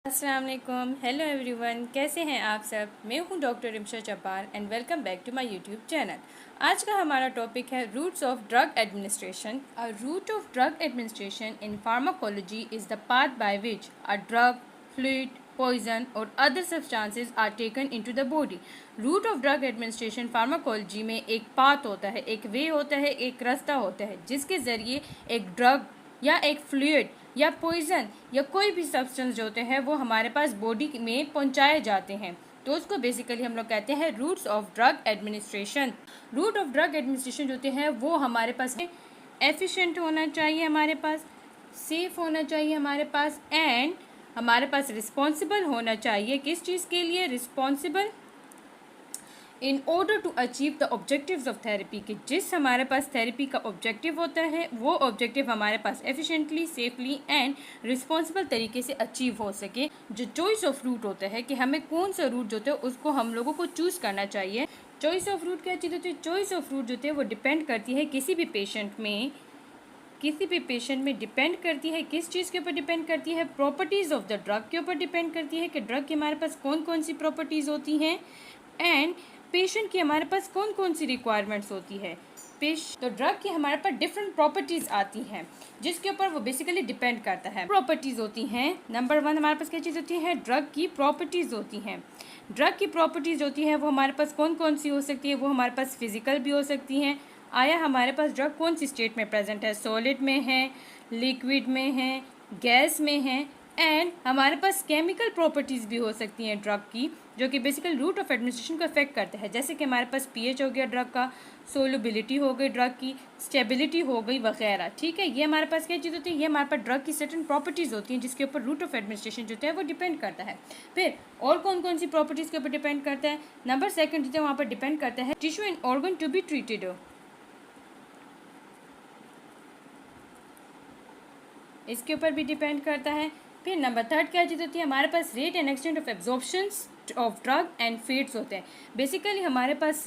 अस्सलाम वालेकुम, hello everyone, कैसे हैं आप सब। मैं हूं doctor Rimsha Jabbar and welcome back to my YouTube channel. आज का हमारा टॉपिक है routes of drug administration. A route of drug administration in pharmacology is the path by which a drug, fluid, poison or other substances are taken into the body. Route of drug administration pharmacology में एक path होता है, एक वे होता है, एक रास्ता होता है जिसके ज़रिए एक ड्रग या एक फ्लूइड या पॉइजन या कोई भी सब्सटेंस जो होते हैं वो हमारे पास बॉडी में पहुंचाए जाते हैं। तो उसको बेसिकली हम लोग कहते हैं routes of drug administration. Route of drug administration जो होते हैं वो हमारे पास एफिशिएंट होना चाहिए, हमारे पास सेफ होना चाहिए, हमारे पास एंड हमारे पास रिस्पॉन्सिबल होना चाहिए। किस चीज़ के लिए responsible? In order to achieve the objectives of therapy, कि जिस हमारे पास थेरेपी का ऑब्जेक्टिव होता है वो ऑब्जेक्टिव हमारे पास एफिशिएंटली, सेफली एंड रिस्पॉन्सिबल तरीके से अचीव हो सके। जो चॉइस ऑफ रूट होता है कि हमें कौन सा रूट जो होता है उसको हम लोगों को चूज़ करना चाहिए। चॉइस ऑफ रूट क्या चीज़ होती है? चॉइस ऑफ रूट जो होती है वो डिपेंड करती है किसी भी पेशेंट में डिपेंड करती है। किस चीज़ के ऊपर डिपेंड करती है? प्रॉपर्टीज़ ऑफ द ड्रग के ऊपर डिपेंड करती है कि ड्रग की हमारे पास कौन कौन सी प्रॉपर्टीज़ होती हैं एंड पेशेंट की हमारे पास कौन कौन सी रिक्वायरमेंट्स होती है। तो ड्रग की हमारे पास डिफरेंट प्रॉपर्टीज़ आती हैं जिसके ऊपर वो बेसिकली डिपेंड करता है। प्रॉपर्टीज़ होती हैं, नंबर 1 हमारे पास क्या चीज़ होती है? ड्रग की प्रॉपर्टीज़ होती हैं। ड्रग की प्रॉपर्टीज़ होती है वो हमारे पास कौन कौन सी हो सकती है? वो हमारे पास फिजिकल भी हो सकती हैं। आया हमारे पास ड्रग कौन सी स्टेट में प्रेजेंट है? सॉलिड में है, लिक्विड में है, गैस में है एंड हमारे पास केमिकल प्रॉपर्टीज़ भी हो सकती हैं ड्रग की, जो कि बेसिकल रूट ऑफ एडमिनिस्ट्रेशन को अफेक्ट करते हैं। जैसे कि हमारे पास पीएच हो गया ड्रग का, सोलबिलिटी हो गई ड्रग की, स्टेबिलिटी हो गई वगैरह। ठीक है, ये हमारे पास क्या चीज़ होती है? ये हमारे पास ड्रग की सर्टेन प्रॉपर्टीज़ होती हैं जिसके ऊपर रूट ऑफ एडमिनिस्ट्रेशन जो है वो डिपेंड करता है। फिर और कौन कौन सी प्रॉपर्टीज़ के ऊपर डिपेंड करता है? नंबर 2 जो है वहाँ पर डिपेंड करता है tissue and organ to be treated हो, इसके ऊपर भी डिपेंड करता है। फिर नंबर 3 क्या चीज़ होती है? हमारे पास rate and extent of absorptions of drug and fates होते हैं। बेसिकली हमारे पास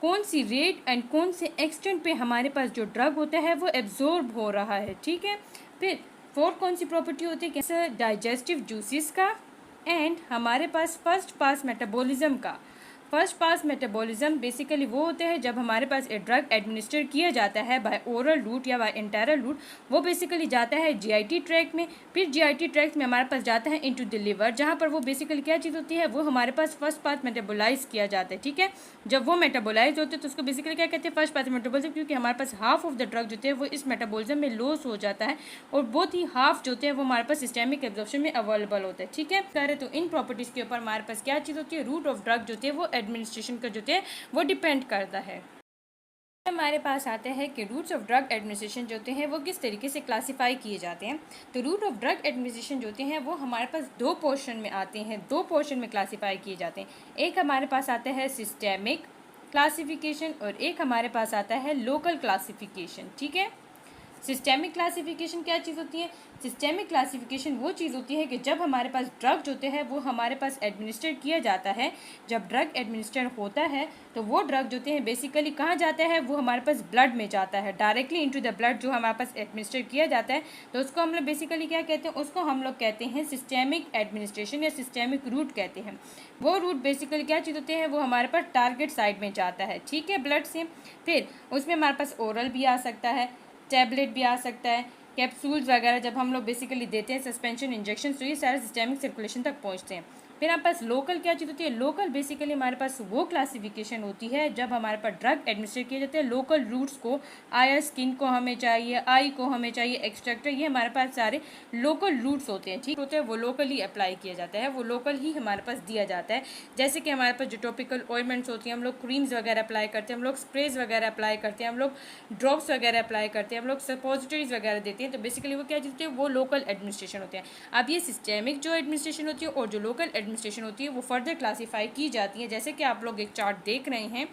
कौन सी रेट एंड कौन से एक्सटेंट पे हमारे पास जो ड्रग होता है वो एब्जॉर्ब हो रहा है। ठीक है, फिर 4 कौन सी प्रॉपर्टी होती है? कैसे डाइजेस्टिव जूसेस का एंड हमारे पास फर्स्ट पास मेटाबॉलिज्म का। फर्स्ट पास मेटाबॉलिज्म बेसिकली वो होते हैं जब हमारे पास एक ड्रग एडमिनिस्टर किया जाता है बाय ओरल रूट या बाय इंटरल रूट, वो बेसिकली जाता है जीआईटी ट्रैक में। फिर जीआईटी ट्रैक में हमारे पास जाता है इनटू द लिवर, जहाँ पर वो बेसिकली क्या चीज़ होती है? वो हमारे पास फर्स्ट पास मेटाबोलाइज किया जाता है। ठीक है, जब वो मेटाबोलाइज होते हैं तो उसको बेसिकली क्या कहते हैं? फर्स्ट पास मेटाबॉलिज्म, क्योंकि हमारे पास हाफ ऑफ द ड्रग जो है वो इस मेटाबॉलिज्म में लॉस हो जाता है और बहुत ही हाफ जो है वो हमारे पास सिस्टेमिक एब्जॉर्प्शन में अवेलेबल होता है। ठीक है, सारे तो इन प्रॉपर्टीज़ के ऊपर हमारे पास क्या चीज़ होती है? रूट ऑफ ड्रग जो है वो एडमिनिस्ट्रेशन का जो है वो डिपेंड करता है। हमारे पास आता है कि रूट्स ऑफ ड्रग एडमिनिस्ट्रेशन जो होते हैं वो किस तरीके से क्लासिफाई किए जाते हैं। तो रूट ऑफ ड्रग एडमिनिस्ट्रेशन जो होते हैं वो हमारे पास 2 पोर्शन में आते हैं, 2 पोर्शन में क्लासिफाई किए जाते हैं। एक हमारे पास आता है सिस्टेमिक क्लासिफिकेशन और एक हमारे पास आता है लोकल क्लासिफिकेशन। ठीक है, सिस्टेमिक क्लासिफिकेशन क्या चीज़ होती है? सिस्टेमिक क्लासिफिकेशन वो चीज़ होती है कि जब हमारे पास ड्रग जो है वो हमारे पास एडमिनिस्टर किया जाता है, जब ड्रग एडमिनिस्टर होता है तो वो ड्रग जो है बेसिकली कहाँ जाता है? वो हमारे पास ब्लड में जाता है, डायरेक्टली इनटू द ब्लड जो हमारे पास एडमिनिस्टर किया जाता है। तो उसको हम लोग बेसिकली क्या कहते हैं? उसको हम लोग कहते हैं सिस्टेमिक एडमिनिस्ट्रेशन या सिस्टेमिक रूट कहते हैं। वो रूट बेसिकली क्या चीज़ होते हैं? वो हमारे पास टारगेट साइड में जाता है। ठीक है, ब्लड से। फिर उसमें हमारे पास ओरल भी आ सकता है, टैबलेट भी आ सकता है, कैप्सूल्स वगैरह जब हम लोग बेसिकली देते हैं, सस्पेंशन, इंजेक्शन, तो ये सारे सिस्टेमिक सर्कुलेशन तक पहुंचते हैं। फिर हमारे पास लोकल क्या चीज़ होती है? लोकल बेसिकली हमारे पास वो क्लासिफिकेशन होती है जब हमारे पास ड्रग एडमिनिस्टर किए जाते हैं लोकल रूट्स को, आया स्किन को हमें चाहिए, आई को हमें चाहिए, एक्सट्रैक्टर, ये हमारे पास सारे लोकल रूट्स होते हैं। ठीक होते हैं, वो लोकल ही अप्लाई किया जाता है, वो लोकल ही हमारे पास दिया जाता है। जैसे कि हमारे पास जो टॉपिकल ऑइंटमेंट्स होती हैं, हम लोग क्रीम्स वगैरह अप्लाई करते हैं, हम लोग स्प्रेज वगैरह अप्लाई करते हैं, हम लोग ड्रॉप्स वगैरह अप्लाई करते हैं, हम लोग सपोजिटरीज वगैरह देते हैं। तो बेसिकली वो क्या चीज़ होती है? वो लोकल एडमिनिस्ट्रेशन होते हैं। अब ये सिस्टेमिक जो एडमिनिस्ट्रेशन होती है और जो लोकल एडमिनिस्ट्रेशन होती है वो फर्दर क्लासीफाई की जाती है। जैसे कि आप लोग एक चार्ट देख रहे हैं,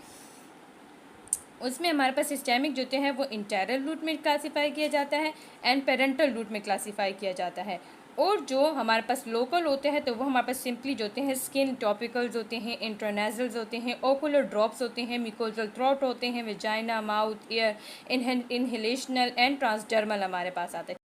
उसमें हमारे पास सिस्टेमिक जो है वो इंटरल रूट में क्लासीफाई किया जाता है एंड पेरेंटल रूट में क्लासीफाई किया जाता है। और जो हमारे पास लोकल होते हैं तो वो हमारे पास सिंपली जो होते हैं स्किन टॉपिकल्स होते हैं, इंट्रानेजल्स होते हैं, ओकुलर ड्रॉप्स होते हैं, मिकोजल थ्रोट होते हैं, vagina, mouth, year, inhalational and transdermal हमारे पास आते हैं।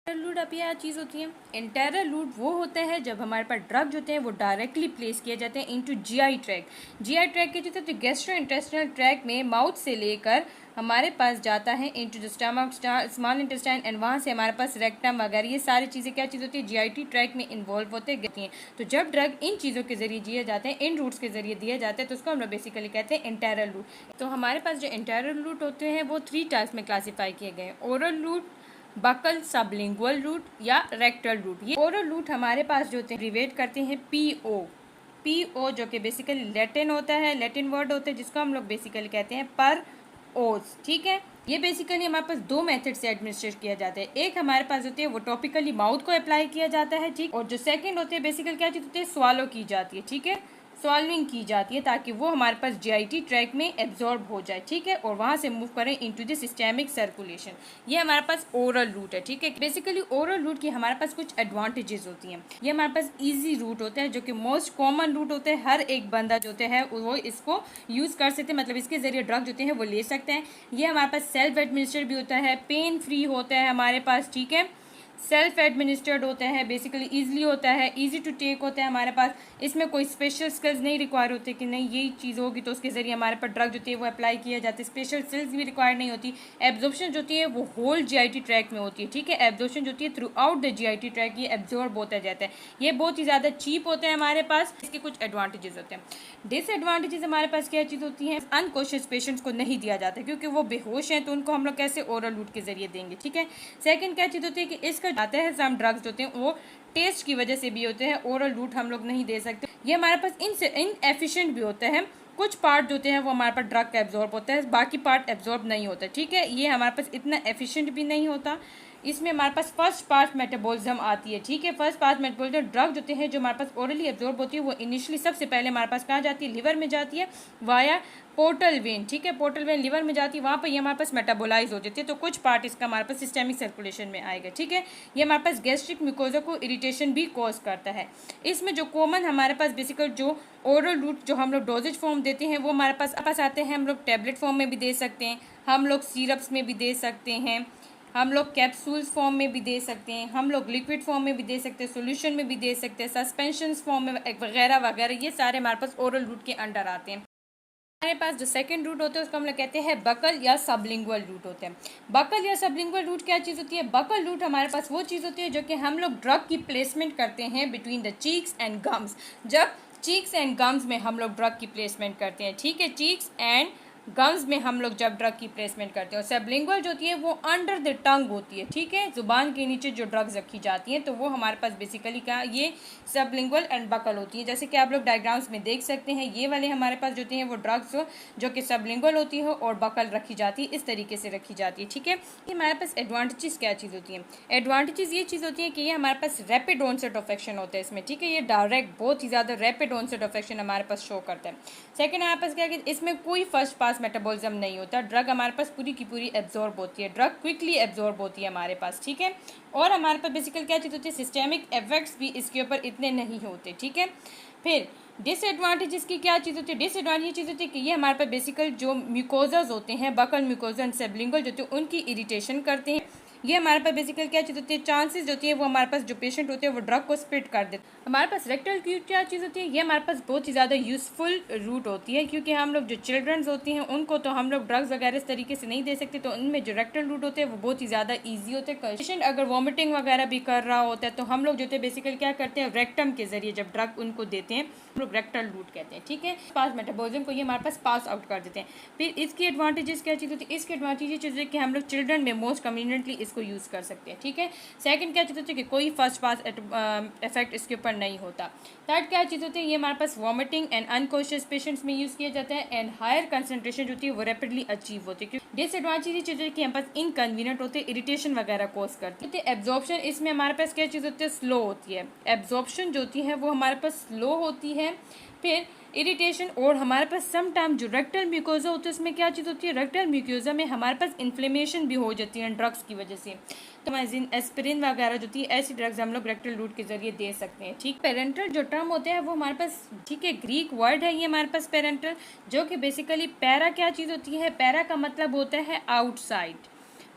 इंटरलूड अब यह चीज़ होती है। इंटरलूड वो होता है जब हमारे पास ड्रग्स होते हैं वो डायरेक्टली प्लेस किए जाते हैं into GI tract. GI tract के जो गैस्ट्रो इंटेस्टाइनल ट्रैक में माउथ से लेकर हमारे पास जाता है into the stomach, small intestine, and वहाँ से हमारे पास रेक्टम वगैरह ये सारी चीज़ें क्या चीज़ होती है, जीआईटी ट्रैक में इन्वॉल्व होते हैं। तो जब ड्रग इन चीज़ों के जरिए दिए जाते हैं, इन रूट्स के जरिए दिए जाते हैं, तो उसको हम लोग बेसिकली कहते हैं इंटरल रूट। तो हमारे पास जो इंटरल रूट होते हैं वो 3 टाइप्स में क्लासीफाई किए गए हैं, oral route, buccal, sublingual route या रेक्टल रूट। ये ओरल रूट हमारे पास जो होते हैं रिवेट करते हैं पीओ जो कि बेसिकली लैटिन होता है, लैटिन वर्ड होता है जिसको हम लोग बेसिकली कहते हैं पर ओज। ठीक है, ये बेसिकली हमारे पास 2 मेथड से एडमिनिस्ट्रेट किया जाता है। एक हमारे पास होती है वो टॉपिकली माउथ को अप्लाई किया जाता है, ठीक, और जो सेकंड होते हैं बेसिकली क्या चीज़ होती है, स्वालो की जाती है। ठीक है, सॉल्विंग की जाती है ताकि वो हमारे पास जीआईटी ट्रैक में एब्जॉर्ब हो जाए। ठीक है, और वहाँ से मूव करें इनटू द सिस्टेमिक सर्कुलेशन। ये हमारे पास ओरल रूट है। ठीक है, बेसिकली ओरल रूट की हमारे पास कुछ एडवांटेजेस होती हैं। ये हमारे पास इजी रूट होता है जो कि मोस्ट कॉमन रूट होता है, हर एक बंदा जो होता है वो इसको यूज़ कर सकते हैं, मतलब इसके जरिए ड्रग जो हैं वो ले सकते हैं। ये हमारे पास सेल्फ एडमिनिस्ट्रेट भी होता है, पेन फ्री होता है हमारे पास। ठीक है, सेल्फ एडमिनिस्टर्ड होता है, बेसिकली ईजिली होता है, इजी टू टेक होता है हमारे पास। इसमें कोई स्पेशल स्किल्स नहीं रिक्वायर होते कि नहीं यही चीज़ होगी तो उसके ज़रिए हमारे पास ड्रग जो होती है वो अप्लाई किया जाता है। स्पेशल स्किल्स भी रिक्वायर नहीं होती। एब्जॉर्प्शन जो होती है वो होल जीआईटी ट्रैक में होती है। ठीक है, एब्जॉर्प्शन जो होती है throughout the GIT tract ये एब्जॉर्ब होता जाता है। ये बहुत ही ज़्यादा चीप होता है हमारे पास। इसके कुछ एडवांटेजेस होते हैं। डिसएडवांटेजेस हमारे पास क्या चीज़ होती है, अनकॉन्शियस पेशेंट्स को नहीं दिया जाता क्योंकि वो बेहोश हैं, तो उनको हम लोग कैसे ओरल रूट के जरिए देंगे। ठीक है, सेकंड क्या चीज़ होती है कि इसका आता है सम ड्रग्स होते हैं वो टेस्ट की वजह से भी होते हैं, ओरल रूट हम लोग नहीं दे सकते। ये हमारे पास इनएफिशिएंट भी होता है। कुछ पार्ट जो होते हैं वो हमारे पास ड्रग का एब्जॉर्ब होता है, बाकी पार्ट एब्जॉर्ब नहीं होता। ठीक है, ये हमारे पास इतना एफिशिएंट भी नहीं होता। इसमें हमारे पास फर्स्ट पास मेटाबॉलिज्म आती है। ठीक है, फर्स्ट पास मेटाबॉलिज्म ड्रग जो होते हैं जो हमारे पास ओरली एब्जॉर्ब होती है वो इनिशियली सबसे पहले हमारे पास कहाँ जाती है, लिवर में जाती है वाया पोर्टल वेन। ठीक है, पोर्टल वेन लिवर में जाती है, वहाँ पर ये हमारे पास मेटाबोलाइज हो जाती है, तो कुछ पार्ट इसका हमारे पास सिस्टेमिक सर्कुलेशन में आएगा। ठीक है, ये हमारे पास गैस्ट्रिक म्यूकोजा को इरिटेशन भी कॉज करता है। इसमें जो कॉमन हमारे पास बेसिकल जो ओरल रूट जो हम लोग डोजेज फॉर्म देते हैं वो हमारे पास आते हैं। हम लोग टैबलेट फॉर्म में भी दे सकते हैं, हम लोग सिरप्स में भी दे सकते हैं, हम लोग कैप्सूल्स फॉर्म में भी दे सकते हैं, हम लोग लिक्विड फॉर्म में भी दे सकते हैं, सॉल्यूशन में भी दे सकते हैं, सस्पेंशन फॉर्म में वगैरह वगैरह। ये सारे हमारे पास ओरल रूट के अंडर आते हैं। हमारे पास जो सेकंड रूट होता है उसको हम लोग कहते हैं बकल या सबलिंगुअल रूट होते हैं। बकल या सबलिंगुअल रूट क्या चीज़ होती है, बकल रूट हमारे पास वो चीज़ होती है जो कि हम लोग ड्रग की प्लेसमेंट करते हैं between the cheeks and gums. जब चीक्स एंड गम्स में हम लोग ड्रग की प्लेसमेंट करते हैं। ठीक है, चीक्स एंड गम्स में हम लोग जब ड्रग की प्लेसमेंट करते हैं। और सबलिंगुअल जो होती है वो अंडर द टंग होती है। ठीक है, जुबान के नीचे जो ड्रग्स रखी जाती हैं तो वो हमारे पास बेसिकली क्या ये सबलिंगुअल एंड बकल होती है। जैसे कि आप लोग डायग्राम्स में देख सकते हैं, ये वाले हमारे पास जो होती हैं वो ड्रग्स जो कि सबलिंगुअल होती है और बकल रखी जाती है, इस तरीके से रखी जाती है। ठीक है, ये हमारे पास एडवांटेजेस क्या चीज़ होती है, एडवांटेजेस ये चीज़ होती है कि ये हमारे पास रैपिड ऑनसेट ऑफ एक्शन होता है इसमें। ठीक है, ये डायरेक्ट बहुत ही ज़्यादा रैपिड ऑनसेट ऑफ एक्शन हमारे पास शो करता है। सेकेंड हमारे पास क्या कि इसमें कोई फर्स्ट पास मेटाबॉलिज्म नहीं होता, ड्रग हमारे पास पूरी की पूरी एब्जॉर्ब होती है, ड्रग क्विकली एब्जॉर्ब होती है हमारे पास। ठीक है, और हमारे पास बेसिकली क्या चीज़ होती है, सिस्टेमिक इफेक्ट्स भी इसके ऊपर इतने नहीं होते। ठीक है, फिर डिसएडवांटेजेस की क्या चीज़ होती है, डिसएडवांटेज ये चीज़ होती है कि ये हमारे पास बेसिकल जो म्यूकोजाज होते हैं, बकल म्यूकोजा एंड सबलिंगुअल जो होते हैं उनकी इरिटेशन करते हैं। ये हमारे पास बेसिकल क्या चीज़ होती है, चांसेस होती है वो हमारे पास जो पेशेंट होते हैं वो ड्रग को स्प्लिट कर देते हैं। हमारे पास रेक्टल रूट क्या चीज़ होती है, ये हमारे पास बहुत ही ज़्यादा यूज़फुल रूट होती है क्योंकि हम लोग जो चिल्ड्रंस होती हैं उनको तो हम लोग ड्रग्स वगैरह इस तरीके से नहीं दे सकते, तो उनमें जो रेक्टल रूट होते हैं वो बहुत ही ज़्यादा ईजी होते हैं। पेशेंट अगर वॉमिटिंग वगैरह भी कर रहा होता है तो हम लोग जो है बेसिकली क्या करते हैं, रेक्टम के जरिए जब ड्रग उनको देते हैं हम लोग रेक्टल रूट कहते हैं। ठीक है, पास मेटाबॉलिज्म को ये हमारे पास पास आउट कर देते हैं। फिर इसकी एडवांटेजेस क्या चीज़ होती है, इसकी एडवांटेज ये चीज़ है कि हम लोग चिल्ड्रन में मोस्ट कन्वीनियंटली इसको यूज़ कर सकते हैं। ठीक है, सेकंड क्या चीज़ होती है कि कोई फर्स्ट पास इफेक्ट इसके ऊपर नहीं होता। थर्ड क्या चीज़ होती है, ये हमारे पास वॉमिटिंग एंड अनकॉन्शियस पेशेंट्स में यूज़ किया जाता है एंड हायर कंसंट्रेशन जो होती है वो रैपिडली अचीव होती है। डिसएडवांटेज ये चीज़ है कि हमारे पास इनकन्वीनियंट होते हैं, इरिटेशन वगैरह कॉज करती है। एब्जॉर्प्शन इसमें हमारे पास क्या चीज़ होती है, स्लो होती है, एब्जॉर्प्शन जो होती है वो हमारे पास स्लो होती है। फिर इरिटेशन, और हमारे पास सम टाइम जो रेक्टल म्यूकोजा होता है उसमें क्या चीज़ होती है, रेक्टल म्यूकोजा में हमारे पास इन्फ्लेमेशन भी हो जाती है ड्रग्स की वजह से। तो एस्पिरिन वगैरह जो होती है ऐसी ड्रग्स हम लोग रेक्टल रूट के जरिए दे सकते हैं। ठीक, पेरेंटल जो टर्म होते हैं वो हमारे पास, ठीक है, ग्रीक वर्ड है ये हमारे पास पेरेंटल, जो कि बेसिकली पैरा क्या चीज़ होती है, पैरा का मतलब होता है आउटसाइड,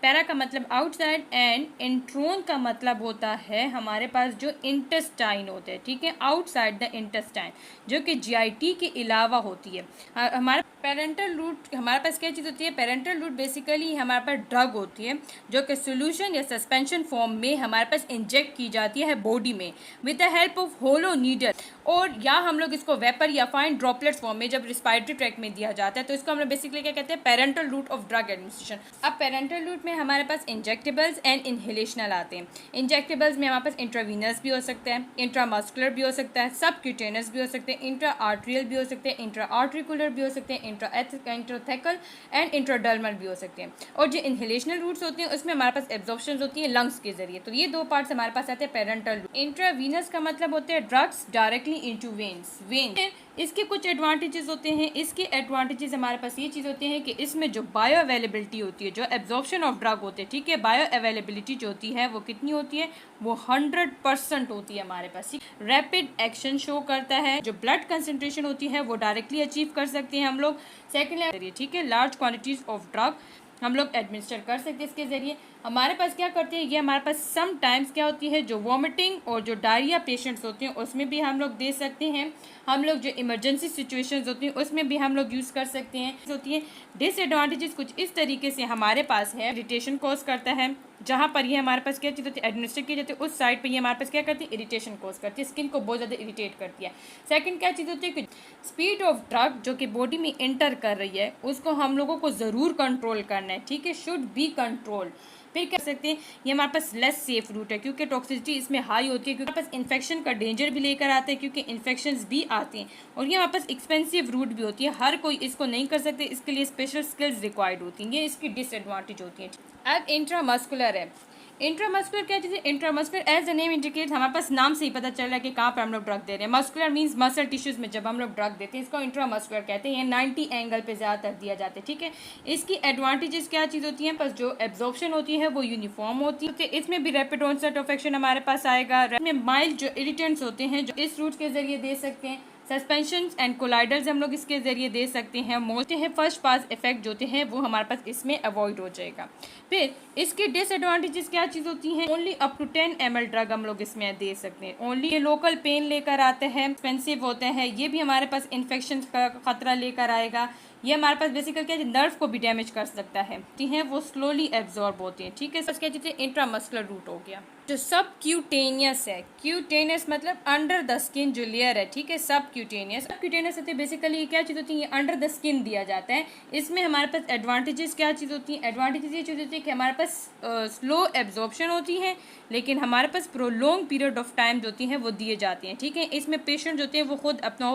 पैरा का मतलब आउटसाइड एंड इंट्रोन का मतलब होता है हमारे पास जो इंटेस्टाइन होते हैं, ठीक है, आउटसाइड द इंटेस्टाइन, जो कि जीआईटी के अलावा होती है। हमारा पेरेंटल रूट, हमारे पास क्या चीज़ होती है, पेरेंटल रूट बेसिकली हमारे पास ड्रग होती है जो कि सोल्यूशन या सस्पेंशन फॉर्म में हमारे पास इंजेक्ट की जाती है बॉडी में with the help of hollow needle, और या हम लोग इसको वेपर या फाइन ड्रॉपलेट्स फॉर्म में जब रिस्पायरेटरी ट्रैक में दिया जाता है तो इसको हम लोग बेसिकली क्या कहते हैं, parenteral route of drug administration. अब पेरेंटल रूट में हमारे पास इंजेक्टेबल्स एंड इनहेलेशनल आते हैं। इंजेक्टेबल्स में हमारे पास इंट्रावीनस भी हो सकता है, इंट्रामस्कुलर भी हो सकता है, सबक्यूटेनस भी हो सकते हैं, इंट्रा आर्ट्रियल भी हो सकते हैं, इंट्रा आर्ट्रिकुलर भी हो सकते हैं, इंट्राथेकल एंड इंट्राडर्मल भी हो सकते हैं। और जो इनहेलेशनल रूट्स होते हैं उसमें हमारे पास एब्जॉर्प्शन होती है लंग्स के जरिए। तो ये दो पार्ट्स हमारे पास आते हैं पेरेंटल रूट। इंट्रावीनस का मतलब होते हैं ड्रग्स डायरेक्टली इनटू वेन्स। इसके कुछ एडवांटेजेस होते हैं। इसके एडवांटेजेस हमारे पास ये चीज़ होते हैं कि इसमें जो बायो अवेलेबिलिटी होती है, जो एब्जॉर्प्शन ऑफ ड्रग होते हैं, ठीक है, बायो अवेलेबिलिटी जो होती है वो कितनी होती है, वो 100% होती है हमारे पास। रैपिड एक्शन शो करता है, जो ब्लड कंसंट्रेशन होती है वो डायरेक्टली अचीव कर सकते हैं हम लोग। सेकेंड, ठीक है, लार्ज क्वान्टिटीज ऑफ ड्रग हम लोग एडमिनिस्टर कर सकते हैं इसके ज़रिए। हमारे पास क्या करते हैं, ये हमारे पास समटाइम्स क्या होती है, जो वॉमिटिंग और जो डायरिया पेशेंट्स होते हैं उसमें भी हम लोग दे सकते हैं। हम लोग जो इमरजेंसी सिचुएशंस होती हैं उसमें भी हम लोग यूज़ कर सकते हैं। होती है डिसएडवांटेजेस कुछ इस तरीके से हमारे पास है, इरिटेशन कॉज करता है, जहाँ पर ये हमारे पास क्या चीज़ होती है, एडमिनिस्टर की जाती है उस साइड पर ये हमारे पास क्या करती है, इरिटेशन कॉज करती है, स्किन को बहुत ज़्यादा इरिटेट करती है। सेकंड क्या चीज़ होती है कि स्पीड ऑफ ड्रग जो कि बॉडी में इंटर कर रही है उसको हम लोगों को ज़रूर कंट्रोल करना है, ठीक है, शुड बी कंट्रोल। फिर कह सकते हैं ये हमारे पास लेस सेफ रूट है क्योंकि टॉक्सिसिटी इसमें हाई होती है, क्योंकि हमारे पास इन्फेक्शन का डेंजर भी लेकर आते हैं क्योंकि इन्फेक्शंस भी आते हैं, और ये हमारे पास एक्सपेंसिव रूट भी होती है, हर कोई इसको नहीं कर सकते, इसके लिए स्पेशल स्किल्स रिक्वायर्ड होती हैं, ये इसकी डिसएडवांटेज होती है। अब इंट्रामस्कुलर है। इंट्रामस्कुलर क्या चीज़ है, intramuscular as the name indicate, हमारे पास नाम से ही पता चल रहा है कि कहाँ पर हम लोग ड्रग दे रहे हैं। मस्कुलर मींस मसल टिश्यूज में जब हम लोग ड्रग देते हैं इसको इंट्रामस्कुलर कहते हैं। ये 90 एंगल पे ज़्यादातर दिया जाता है, ठीक है। इसकी एडवांटेजेस क्या चीज़ होती है, बस जो एब्जॉर्प्शन होती है वो यूनिफॉर्म होती है, इसमें भी रैपिड ऑनसेट ऑफ एक्शन हमारे पास आएगा। इसमें माइल्ड जो इरिटेंट्स होते हैं जो इस रूट के जरिए दे सकते हैं, सस्पेंशन एंड कोलाइडर्स हम लोग इसके जरिए दे सकते हैं। मोस्ट है फर्स्ट पास इफेक्ट जो होते हैं वो हमारे पास इसमें अवॉइड हो जाएगा। फिर इसकी डिसएडवांटेजेस क्या चीज़ होती हैं, only up to 10 ml drug हम लोग इसमें दे सकते हैं, ओनली ये लोकल पेन लेकर आते हैं, एक्सपेंसिव होते हैं, ये भी हमारे पास इन्फेक्शन का खतरा लेकर आएगा, ये हमारे पास बेसिकली क्या नर्व को भी डैमेज कर सकता है, वो स्लोली एब्जॉर्ब होती है, ठीक है। क्या चीज़ इंट्रामस्कुलर रूट हो गया। जो सब क्यूटेनियस है, क्यूटेनियस मतलब अंडर द स्किन जो लेयर है, ठीक है, सब क्यूटेनियस होती है बेसिकली क्या चीज़ होती है, ये अंडर द स्किन दिया जाता है। इसमें हमारे पास एडवांटेजेस क्या चीज़ होती है, एडवांटेजेस ये चीज़ होती है कि हमारे पास स्लो एब्जॉर्प्शन होती है, लेकिन हमारे पास प्रोलॉन्ग पीरियड ऑफ टाइम जो होती हैं वो दिए जाते हैं, ठीक है। इसमें पेशेंट जो होते हैं वो खुद अपना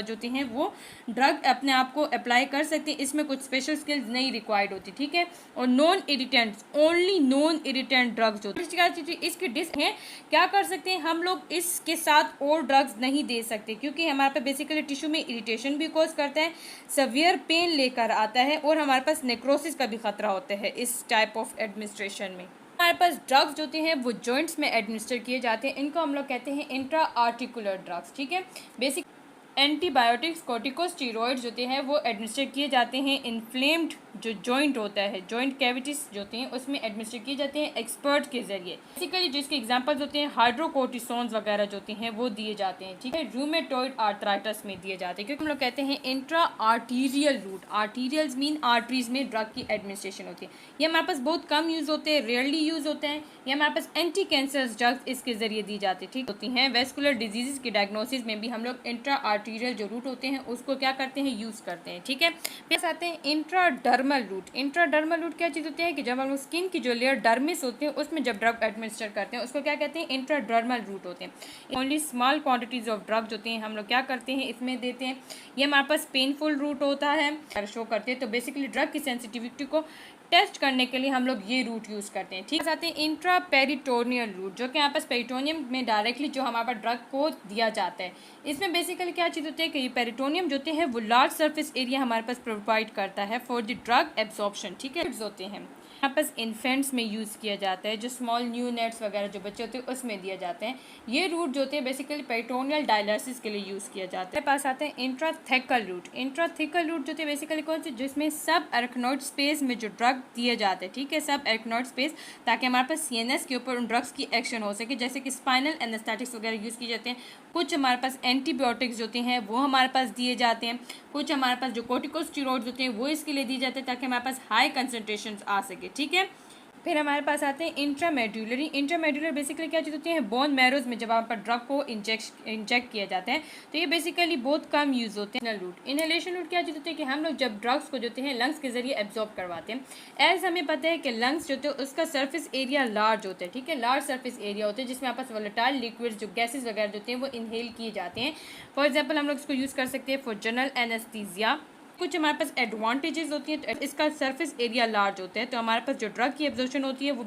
जो होते हैं वो ड्रग अपने आप को अप्लाई कर सकते हैं, इसमें कुछ स्पेशल स्किल्स नहीं रिक्वायर्ड होती, ठीक है। और non irritants, only non irritant drugs होती है। इसकी डिस है क्या कर सकते हैं हम लोग, इसके साथ और ड्रग्स नहीं दे सकते क्योंकि हमारे पास बेसिकली टिश्यू में इरिटेशन भी कॉज करता है, सवियर पेन लेकर आता है, और हमारे पास नेक्रोसिस का भी खतरा होता है इस टाइप ऑफ एडमिनिस्ट्रेशन में। हमारे पास ड्रग्स जो होते हैं वो जॉइंट्स में एडमिनिस्टर किए जाते हैं, इनको हम लोग कहते हैं इंट्रा आर्टिकुलर ड्रग्स, ठीक है। बेसिक एंटीबायोटिक्स कॉर्टिकोस्टेरॉइड्स होते हैं वो एडमिनिस्टर किए जाते हैं इन्फ्लेम्ड जो जॉइंट होता है, जॉइंट कैविटीज जो होती हैं उसमें एडमिनिस्टर किए जाते हैं एक्सपर्ट के जरिए। बेसिकली जिसके एग्जांपल्स होते हैं हाइड्रोकोर्टिसोन्स वगैरह जो होते हैं वो दिए जाते हैं, ठीक है। रूमेटॉइड आर्थराइटिस में दिए जाते हैं, क्योंकि हम लोग कहते हैं intra arterial route, arterials mean arteries में ड्रग की एडमिनिस्ट्रेशन होती है। ये हमारे पास बहुत कम यूज़ होते हैं, रेयरली यूज़ होते हैं। ये हमारे पास एंटी कैंसर ड्रग्स इसके जरिए दी जाती है, ठीक होती हैं। वेस्कुलर डिजीज़ की डायग्नोसिस में भी हम लोग इंट्रा आर्टीरियल जो रूट होते हैं उसको क्या करते हैं, यूज़ करते हैं, ठीक है। फिर आते हैं इंट्राडर्मल रूट। इंट्राडर्मल रूट क्या चीज़ होती है कि जब हम लोग स्किन की जो लेयर डर्मिस होती है उसमें जब ड्रग एडमिनिस्टर करते हैं उसको क्या कहते हैं, इंट्राडर्मल रूट होते हैं। Only small quantities of drug जो होते हैं हम लोग क्या करते हैं इसमें देते हैं। ये हमारे पास पेनफुल रूट होता है, शो करते हैं, तो बेसिकली ड्रग की सेंसिटिविटी को टेस्ट करने के लिए हम लोग ये रूट यूज़ करते हैं, ठीक है। आते हैं इंट्रा पेरिटोनियल रूट, जो कि यहाँ पास पेरिटोनियम में डायरेक्टली जो हमारे पास ड्रग को दिया जाता है। इसमें बेसिकली क्या चीज़ होती है कि ये पेरिटोनियम जो होते हैं वो लार्ज सरफेस एरिया हमारे पास प्रोवाइड करता है फॉर द ड्रग एब्जॉर्प्शन, ठीक है। होते हैं यहाँ पर इन्फेंट्स में यूज़ किया जाता है, जो स्मॉल न्यू नेट्स वगैरह जो बच्चे होते हैं उसमें दिए जाते हैं। ये रूट जो होते हैं बेसिकली पेरिटोनियल डायलिसिस के लिए यूज़ किया जाता है। पास आते हैं इंट्राथेकल रूट। इंट्राथेकल रूट जो होते हैं बेसिकली कौन से, जिसमें सब अरेक्नोइड स्पेस में जो ड्रग दिए जाते हैं, ठीक है, सब अरेक्नोइड स्पेस, ताकि हमारे पास सीएनएस के ऊपर उन ड्रग्स की एक्शन हो सके, जैसे कि स्पाइनल एनेस्थेटिक्स वगैरह यूज़ किए जाते हैं। कुछ हमारे पास एंटीबायोटिक्स जो होते हैं वो हमारे पास दिए जाते हैं। कुछ हमारे पास जो कोर्टिकोस्टेरॉइड्स होते हैं वो इसके लिए दिए जाते हैं ताकि हमारे पास हाई कंसनट्रेशन आ सके, ठीक है। फिर हमारे पास आते हैं इंट्रामेड्यूलरी। इंट्रामेड्यूलर बेसिकली क्या चीज़ होती है, बोन मैरोज में जब वहाँ पर ड्रग को इंजेक्ट किया जाता है तो ये बेसिकली बहुत कम यूज़ होते हैं। इनहेलेशन रूट क्या चीज़ होती है कि हम लोग जब ड्रग्स को जो होते हैं लंग्स के जरिए एब्जॉर्ब करवाते हैं। एज हमें पता है कि लंग्स जो होते हैं उसका सर्फेस एरिया लार्ज होता है, ठीक है, लार्ज सर्फेस एरिया होता है जिसमें आपस वोलेटाइल लिक्विड्स जो गैसेज वगैरह जो होते हैं वो इनहेल किए जाते हैं। फॉर एग्जाम्पल हम लोग इसको यूज़ कर सकते हैं फॉर जनरल एनेस्थीसिया। कुछ हमारे पास एडवांटेजेस होती हैं, तो इसका सरफेस एरिया लार्ज होता है तो हमारे पास जो ड्रग की एब्जॉर्प्शन होती है वो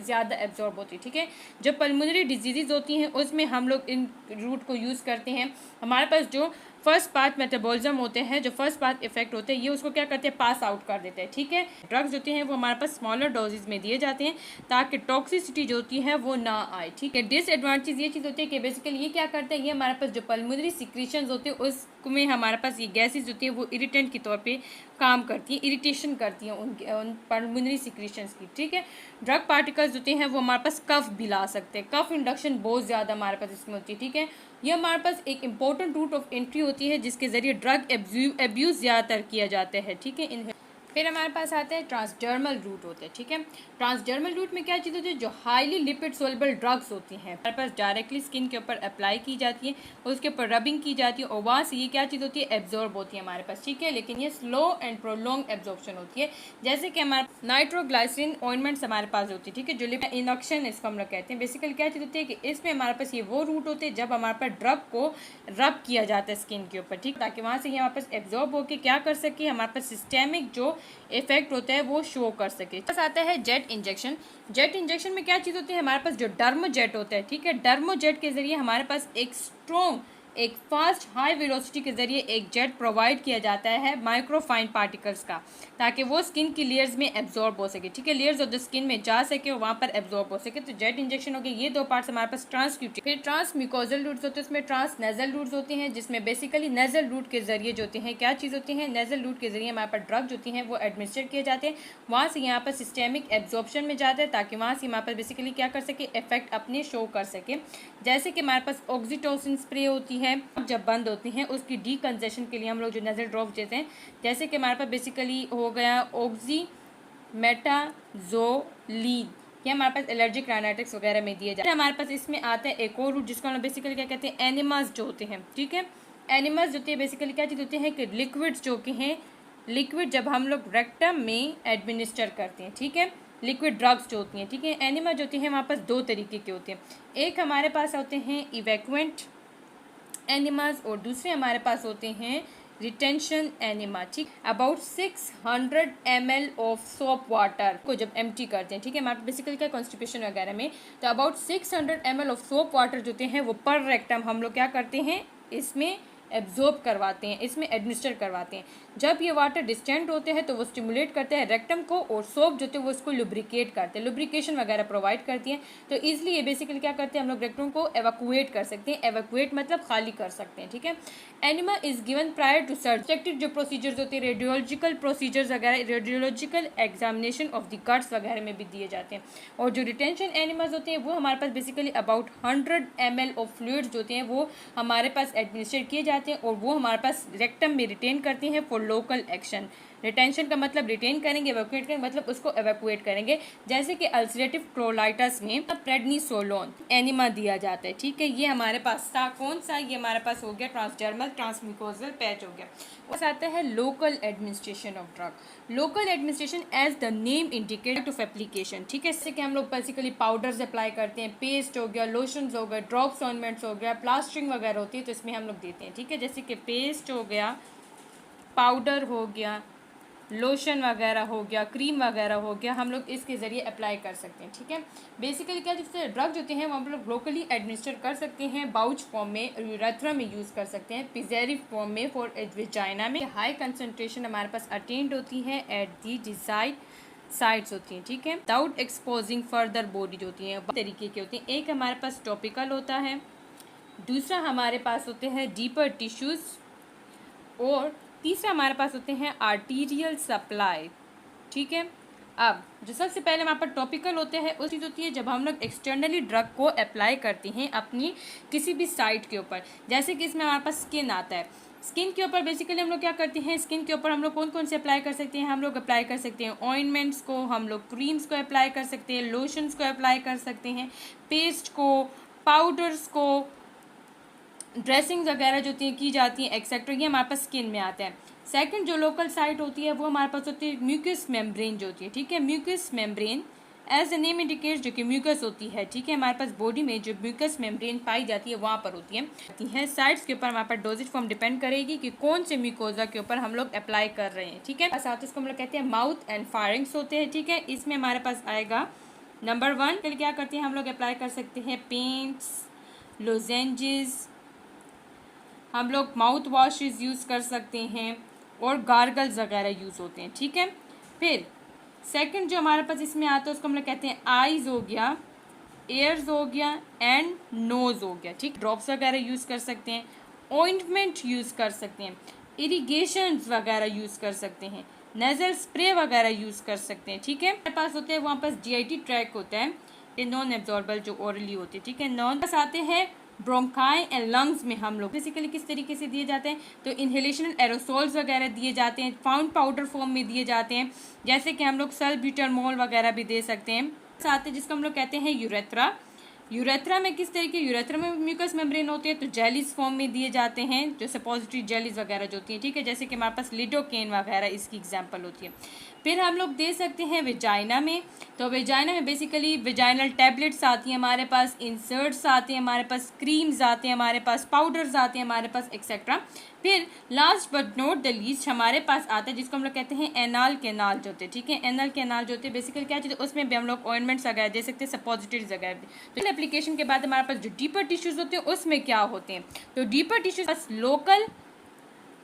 ज़्यादा एब्जॉर्ब होती है, ठीक है। जो पल्मोनरी डिजीज़ होती हैं उसमें हम लोग इन रूट को यूज़ करते हैं। हमारे पास जो फर्स्ट पाथ मेटाबॉलिज्म होते हैं, जो फर्स्ट पाथ इफेक्ट होते हैं, ये उसको क्या करते हैं, पास आउट कर देते हैं, ठीक है। ड्रग्स होते हैं वो हमारे पास स्मॉलर डोजेज में दिए जाते हैं ताकि टॉक्सिसिटी जो होती है वो ना आए, ठीक है। डिसएडवांटेज ये चीज़ होती है कि बेसिकली ये क्या करते हैं, ये हमारे पास जो पल्मोनरी सिक्रीशंस होते हैं उसमें हमारे पास ये गैसेज होती है वो इरिटेंट के तौर पे काम करती हैं, इरिटेशन करती हैं उन पल्मोनरी सिक्रीशंस की, ठीक है। ड्रग पार्टिकल्स होते हैं वो हमारे पास कफ भी ला सकते हैं, कफ इंडक्शन बहुत ज़्यादा हमारे पास इसमें होती है, ठीक है। ये हमारे पास एक इंपॉर्टेंट रूट ऑफ एंट्री होती है जिसके ज़रिए ड्रग एब्यूज़ ज़्यादातर किया जाता है, ठीक है। फिर हमारे पास आता है ट्रांसडर्मल रूट होते हैं, ठीक है। ट्रांसडर्मल रूट में क्या चीज़ होती है, जो हाईली लिपिड सोल्युबल ड्रग्स होती हैं हमारे पास डायरेक्टली स्किन के ऊपर अप्लाई की जाती है, उसके ऊपर रबिंग की जाती है और वहाँ से ये क्या चीज़ होती है, एब्जॉर्ब होती है हमारे पास, ठीक है। लेकिन ये स्लो एंड प्रोलॉन्ग एब्जॉर्प्शन होती है, जैसे कि हमारे नाइट्रोग्लाइसिन ऑइंटमेंट्स हमारे पास होती है, ठीक है, जो लिप इनक्शन इसको हम लोग कहते हैं। बेसिकली क्या चीज़ होती है कि इसमें हमारे पास ये वो रूट होते हैं जब हमारे पास ड्रग को रब किया जाता है स्किन के ऊपर, ठीक, ताकि वहाँ से ये हमारे पास एब्जॉर्ब होकर क्या कर सके, हमारे पास सिस्टेमिक जो इफेक्ट होता है वो शो कर सके। बस आता है जेट इंजेक्शन। जेट इंजेक्शन में क्या चीज़ होती है, हमारे पास जो डर्मो जेट होता है, ठीक है, डर्मो जेट के जरिए हमारे पास एक स्ट्रॉन्ग, एक फास्ट हाई वेलोसिटी के जरिए एक जेट प्रोवाइड किया जाता है माइक्रोफाइन पार्टिकल्स का, ताकि वो स्किन की लेयर्स में एब्जॉर्ब हो सके, ठीक है, लेयर्स ऑफ द स्किन में जा सके और वहाँ पर एब्जॉर्ब हो सके। तो जेट इंजेक्शन हो गया। ये दो पार्ट्स हमारे पास ट्रांसक्यूटिव। फिर ट्रांसम्यूकोजल रूट्स होते हैं, उसमें ट्रांस नेजल रूट्स होते हैं जिसमें बेसिकली नेजल रूट के जरिए जो होते हैं क्या चीज़ होती है, नेजल रूट के जरिए हमारे पास ड्रग होती हैं वो एडमिनिस्टर किए जाते हैं, वहाँ से यहाँ पर सिस्टेमिक एब्जॉर्प्शन में जाते हैं ताकि वहाँ से हमारे पास बेसिकली क्या कर सके, इफेक्ट अपने शो कर सके। जैसे कि हमारे पास ऑक्सीटोसिन स्प्रे होती है, जब बंद होती हैं उसकी डीकंजेशन के लिए हम लोग जो नेजल ड्रॉप देते हैं, जैसे कि हमारे पास बेसिकली हो गया ऑक्सी मेटाजोलिन, ये हमारे पास एलर्जिक राइनाइटिस वगैरह में दिए जाते हैं। हमारे पास इसमें आता है एक और रूट जिसको हम लोग बेसिकली क्या कहते हैं, एनिमास जो होते हैं, ठीक है। एनिमास जो होती है बेसिकली क्या चीज़ होती है कि लिक्विड्स जो कि हैं, लिक्विड जब हम लोग रेक्टम में एडमिनिस्टर करते हैं, ठीक है, लिक्विड ड्रग्स जो होती हैं, ठीक है। एनिमा जो होती हैं हमारे पास दो तरीके के होते हैं, एक हमारे पास होते हैं इवैक्यूएंट एनिमास और दूसरे हमारे पास होते हैं रिटेंशन एनिमा, ठीक। About 600 ml of soap water को जब एम्प्टी करते हैं, ठीक है, हमारे बेसिकली क्या कॉन्स्टिपेशन वगैरह में, तो about 600 ml of soap water जो होते हैं वो पर रेक्टम हम लोग क्या करते हैं, इसमें एब्जॉर्ब करवाते हैं, इसमें एडमिनिस्टर करवाते हैं। जब ये वाटर डिस्टेंट होते हैं तो वो स्टिमुलेट करते हैं रेक्टम को और सोप जो होते हैं वो उसको लुब्रिकेट करते हैं, लुब्रिकेशन वगैरह प्रोवाइड करती हैं। तो ईजिली ये बेसिकली क्या करते हैं, हम लोग रेक्टम को एवैक्यूएट कर सकते हैं, एवैक्यूएट मतलब खाली कर सकते हैं, ठीक है। Enema is given prior to surgery, जो प्रोसीजर्स होते हैं रेडियोलॉजिकल प्रोसीजर्स वगैरह, radiological examination of the guts वगैरह में भी दिए जाते हैं। और जो रिटेंशन एनिमाज होते हैं वो हमारे पास basically about 100 ml of fluids जो होते हैं वो हमारे पास एडमिनिस्टर किए जाते हैं और वो हमारे पास रेक्टम में रिटेन करते हैं फॉर लोकल एक्शन। रिटेंशन का मतलब रिटेन करेंगे, एवैक्यूएट करेंगे मतलब उसको एवैक्यूएट करेंगे। जैसे कि अल्सरेटिव क्लोलाइटिस में प्रेडनिसोलोन एनिमा दिया जाता है, ठीक है। ये हमारे पास था कौन सा, ये हमारे पास हो गया ट्रांसडर्मल ट्रांसम्यूकोजल पैच हो गया। बस आता है local administration of drug. Local administration as the name indicate of application, ठीक है। इससे कि हम लोग बेसिकली पाउडर्स अप्लाई करते हैं, पेस्ट हो गया, लोशंस हो गया, ड्रॉप्स ऑइंटमेंट्स हो गया, प्लास्टरिंग वगैरह होती है तो इसमें हम लोग देते हैं, ठीक है। जैसे कि पेस्ट हो गया, पाउडर हो गया, लोशन वगैरह हो गया, क्रीम वगैरह हो गया, हम लोग इसके ज़रिए अप्लाई कर सकते हैं, ठीक है। बेसिकली क्या जिससे ड्रग जो होते हैं वो हम लोग लोकली एडमिनिस्टर कर सकते हैं, बाउच फॉर्म में, यूरेथ्रा में यूज़ कर सकते हैं, पिजेरिव फॉर्म में फॉर विजाइना में। हाई कंसनट्रेशन हमारे पास अटेंड होती है एट दी डिजाइड साइड्स होती हैं, ठीक है, विदाउट एक्सपोजिंग फर्दर बॉडी जो होती है तरीके की होती हैं। एक हमारे पास टॉपिकल होता है, दूसरा हमारे पास होते हैं डीपर टिश्यूज, और तीसरा हमारे पास होते हैं आर्टीरियल सप्लाई, ठीक है। अब जो सबसे पहले हमारे पास टॉपिकल होते हैं उस चीज़ होती है जब हम लोग एक्सटर्नली ड्रग को अप्लाई करते हैं अपनी किसी भी साइट के ऊपर, जैसे कि इसमें हमारे पास स्किन आता है। स्किन के ऊपर बेसिकली हम लोग क्या करते हैं, स्किन के ऊपर हम लोग कौन कौन से अप्लाई कर सकते हैं, हम लोग अप्लाई कर सकते हैं ऑइंटमेंट्स को, हम लोग क्रीम्स को अप्लाई कर सकते हैं, लोशंस को अप्लाई कर सकते हैं, पेस्ट को, पाउडर्स को, ड्रेसिंग वगैरह जो की जाती हैं एक्सेट्रा, ये हमारे पास स्किन में आता है। सेकंड जो लोकल साइट होती है वो हमारे पास होती है म्यूकस मेम्ब्रेन जो होती है, ठीक है। Mucous membrane as the name indicates जो कि म्यूकस होती है, ठीक है। हमारे पास बॉडी में जो म्यूकस मेम्ब्रेन पाई जाती है वहाँ पर होती है। साइट्स के ऊपर हमारे पास डोजेज फॉर्म डिपेंड करेगी कि कौन से म्यूकोजा के ऊपर हम लोग अप्लाई कर रहे हैं, ठीक है। साथ इसको हम लोग कहते हैं माउथ एंड फारिंग्स होते हैं, ठीक है। इसमें हमारे पास आएगा नंबर 1 के लिए क्या करते हैं हम लोग अप्लाई कर सकते हैं पेंट्स, लोजेंजेस, हम लोग माउथ वॉशेस यूज़ कर सकते हैं और गार्गल्स वगैरह यूज़ होते हैं, ठीक है। फिर सेकंड जो हमारे पास इसमें आता है उसको हम लोग कहते हैं आईज हो गया, एयर्स हो गया एंड नोज़ हो गया, ठीक। ड्रॉप्स वगैरह यूज़ कर सकते हैं, ऑइंटमेंट यूज़ कर सकते हैं, इरीगेशन वगैरह यूज़ कर सकते हैं, नेजल स्प्रे वगैरह यूज़ कर सकते हैं, ठीक है। हमारे पास होते हैं वहाँ पास GIT ट्रैक होता है, ये नॉन एब्जॉर्बल जो ओरली होती है, ठीक है। नॉन पास आते हैं ब्रोंकाई एंड लंग्स में हम लोग बेसिकली किस तरीके से दिए जाते हैं, तो इन्हेलेशन एरोसोल्स वगैरह दिए जाते हैं, फाउंड पाउडर फॉर्म में दिए जाते हैं, जैसे कि हम लोग सल्ब्यूटामोल वगैरह भी दे सकते हैं। साथ ही जिसको हम लोग कहते हैं यूरेथ्रा। यूरेथ्रा में किस तरीके, यूरेथ्रा में म्यूकस मेम्ब्रेन होती है तो जेलीज फॉर्म में दिए जाते हैं, जो सपोजिटरी जेलीज वगैरह जो होती हैं, ठीक है। जैसे कि हमारे पास लिडोकेन वगैरह इसकी एग्जांपल होती है। फिर हम लोग दे सकते हैं वेजाइना में, तो वेजाइना में बेसिकली वेजाइनल टैबलेट्स आती हैं हमारे पास, इंसर्ट्स आते हैं हमारे पास, क्रीम्स आते हैं हमारे पास, पाउडर्स आते हैं हमारे पास एक्सेट्रा। फिर last but not the least हमारे पास आता है जिसको हम लोग कहते हैं एनाल कैनाल जो होते हैं, ठीक है। एनाल कैनाल जो होते हैं बेसिकली क्या चीज़, उसमें भी हम लोग ऑइंटमेंट्स वगैरह दे सकते हैं, सपोजिटरीज वगैरह। तो एप्लीकेशन के बाद हमारे पास जो डीपर टिश्यूज होते हैं उसमें क्या होते हैं, तो डीपर टिश्यूज बस लोकल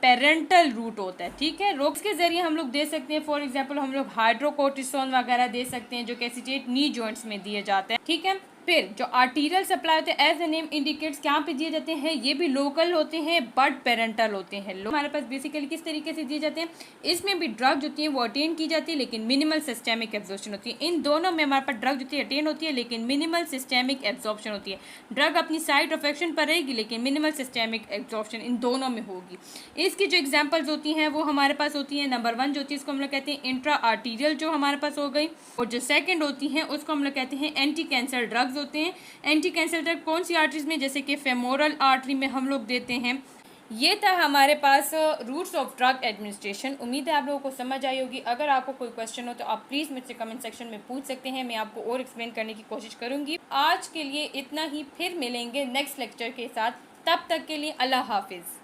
पेरेंटल रूट होता है, ठीक है। रोक्स के जरिए हम लोग दे सकते हैं, फॉर एग्जांपल हम लोग हाइड्रोकोर्टिसोन वगैरह दे सकते हैं जो कि एसिटेट नी जॉइंट्स में दिए जाते हैं, ठीक है। फिर जो आर्टीरियल सप्लाई होते हैं एज द नेम इंडिकेट्स क्या पे दिए जाते हैं, ये भी लोकल होते हैं बट पेरेंटल होते हैं। हमारे पास बेसिकली किस तरीके से दिए जाते हैं, इसमें भी ड्रग जो होती है वो अटेन की जाती है लेकिन मिनिमल सिस्टेमिक एब्जॉर्प्शन होती है। इन दोनों में हमारे पास ड्रग जो होती है अटेन होती है लेकिन मिनिमल सिस्टेमिक एब्जॉर्प्शन होती है। ड्रग अपनी साइट ऑफ एक्शन पर रहेगी लेकिन मिनिमल सिस्टेमिक एब्जॉर्प्शन इन दोनों में होगी। इसकी जो एग्जाम्पल्स होती हैं वो हमारे पास होती है, नंबर 1 जो होती है इसको हम लोग कहते हैं इंट्रा आर्टीरियल जो हमारे पास हो गई, और जो सेकेंड होती है उसको हम लोग कहते हैं एंटी कैंसर ड्रग्स होते हैं। एंटी कैंसर ड्रग कौन सी आर्टरीज में, जैसे कि फेमोरल आर्टरी में हम लोग देते हैं। ये था हमारे पास रूट्स ऑफ ड्रग एडमिनिस्ट्रेशन। उम्मीद है आप लोगों को समझ आई होगी। अगर आपको कोई क्वेश्चन हो तो आप प्लीज़ मुझसे कमेंट सेक्शन में पूछ सकते हैं, मैं आपको और एक्सप्लेन करने की कोशिश करूँगी। आज के लिए इतना ही, फिर मिलेंगे नेक्स्ट लेक्चर के साथ, तब तक के लिए अल्लाह हाफिज़।